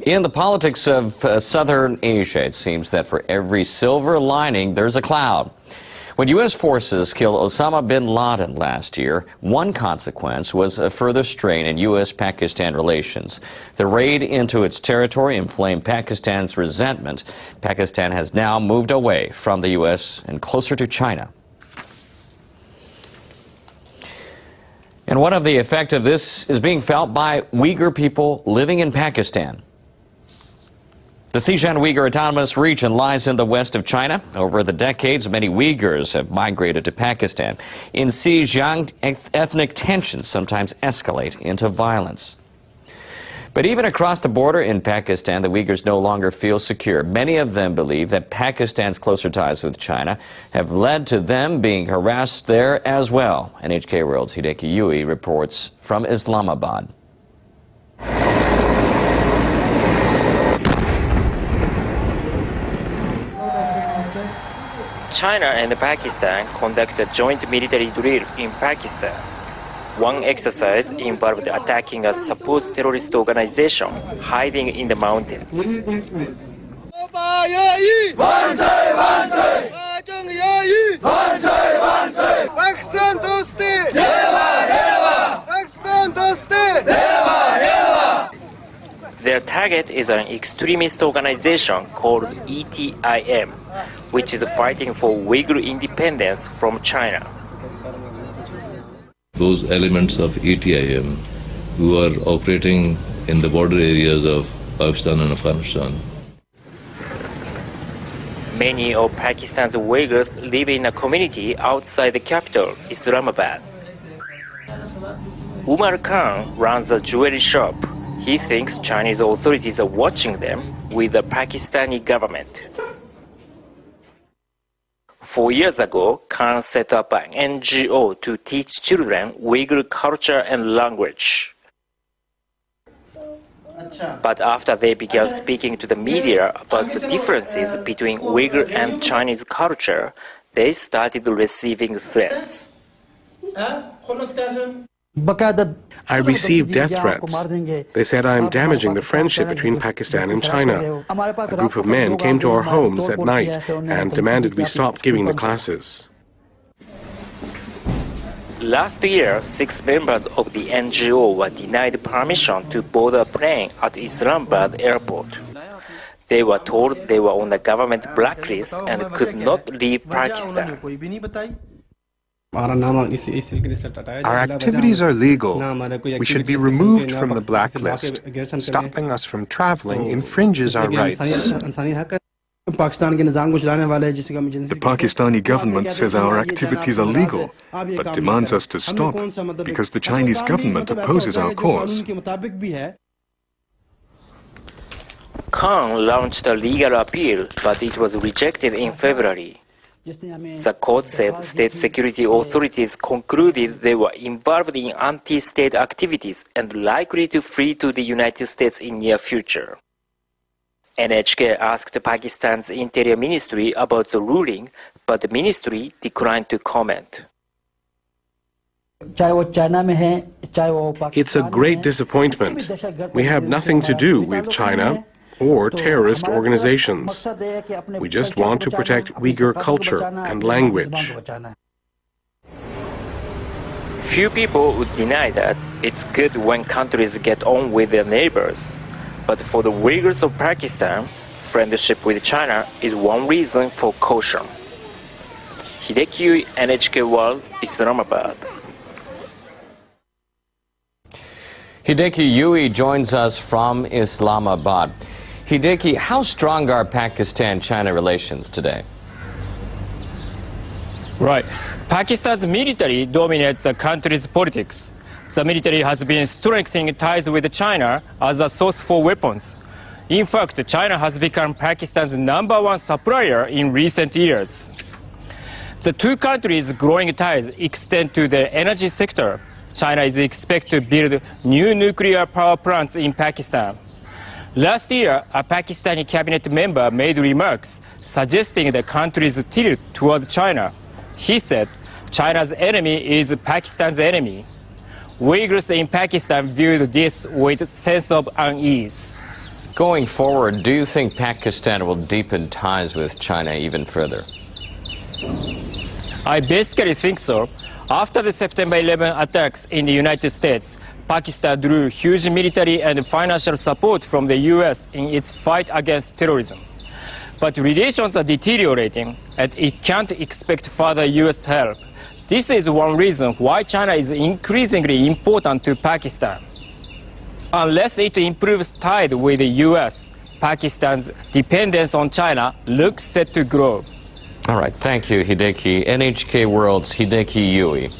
In the politics of southern Asia, it seems that for every silver lining, there's a cloud. When U.S. forces killed Osama bin Laden last year, one consequence was a further strain in U.S.-Pakistan relations. The raid into its territory inflamed Pakistan's resentment. Pakistan has now moved away from the U.S. and closer to China. And one of the effects of this is being felt by Uyghur people living in Pakistan. The Xinjiang Uyghur Autonomous Region lies in the west of China. Over the decades, many Uyghurs have migrated to Pakistan. In Xinjiang, ethnic tensions sometimes escalate into violence. But even across the border in Pakistan, the Uyghurs no longer feel secure. Many of them believe that Pakistan's closer ties with China have led to them being harassed there as well. NHK World's Hideki Yui reports from Islamabad. China and Pakistan conduct a joint military drill in Pakistan. One exercise involved attacking a supposed terrorist organization hiding in the mountains. Their target is an extremist organization called ETIM, which is fighting for Uyghur independence from China. Those elements of ETIM who are operating in the border areas of Pakistan and Afghanistan. Many of Pakistan's Uyghurs live in a community outside the capital, Islamabad. Umar Khan runs a jewelry shop. He thinks Chinese authorities are watching them with the Pakistani government. 4 years ago, Khan set up an NGO to teach children Uyghur culture and language. But after they began speaking to the media about the differences between Uyghur and Chinese culture, they started receiving threats. I received death threats. They said I am damaging the friendship between Pakistan and China. A group of men came to our homes at night and demanded we stop giving the classes. Last year, 6 members of the NGO were denied permission to board a plane at Islamabad airport. They were told they were on the government blacklist and could not leave Pakistan. Our activities are legal. We should be removed from the blacklist. Stopping us from traveling infringes our rights. The Pakistani government says our activities are legal, but demands us to stop because the Chinese government opposes our cause. Khan launched a legal appeal, but it was rejected in February. The court said state security authorities concluded they were involved in anti-state activities and likely to flee to the United States in near future. NHK asked Pakistan's Interior Ministry about the ruling, but the ministry declined to comment. It's a great disappointment. We have nothing to do with China or terrorist organizations. We just want to protect Uyghur culture and language. Few people would deny that it's good when countries get on with their neighbors. But for the Uyghurs of Pakistan, friendship with China is one reason for caution. Hideki Yui, NHK World, Islamabad. Hideki Yui joins us from Islamabad. Hideki, how strong are Pakistan-China relations today? Right. Pakistan's military dominates the country's politics. The military has been strengthening ties with China as a source for weapons. In fact, China has become Pakistan's #1 supplier in recent years. The two countries' growing ties extend to the energy sector. China is expected to build new nuclear power plants in Pakistan. Last year, a Pakistani cabinet member made remarks suggesting the country's tilt toward China. He said, China's enemy is Pakistan's enemy. Uyghurs in Pakistan viewed this with a sense of unease. Going forward, do you think Pakistan will deepen ties with China even further? I basically think so. After the September 11 attacks in the United States, Pakistan drew huge military and financial support from the US in its fight against terrorism. But relations are deteriorating, and it can't expect further US help. This is one reason why China is increasingly important to Pakistan. Unless it improves ties with the US, Pakistan's dependence on China looks set to grow. All right, thank you, Hideki. NHK World's Hideki Yui.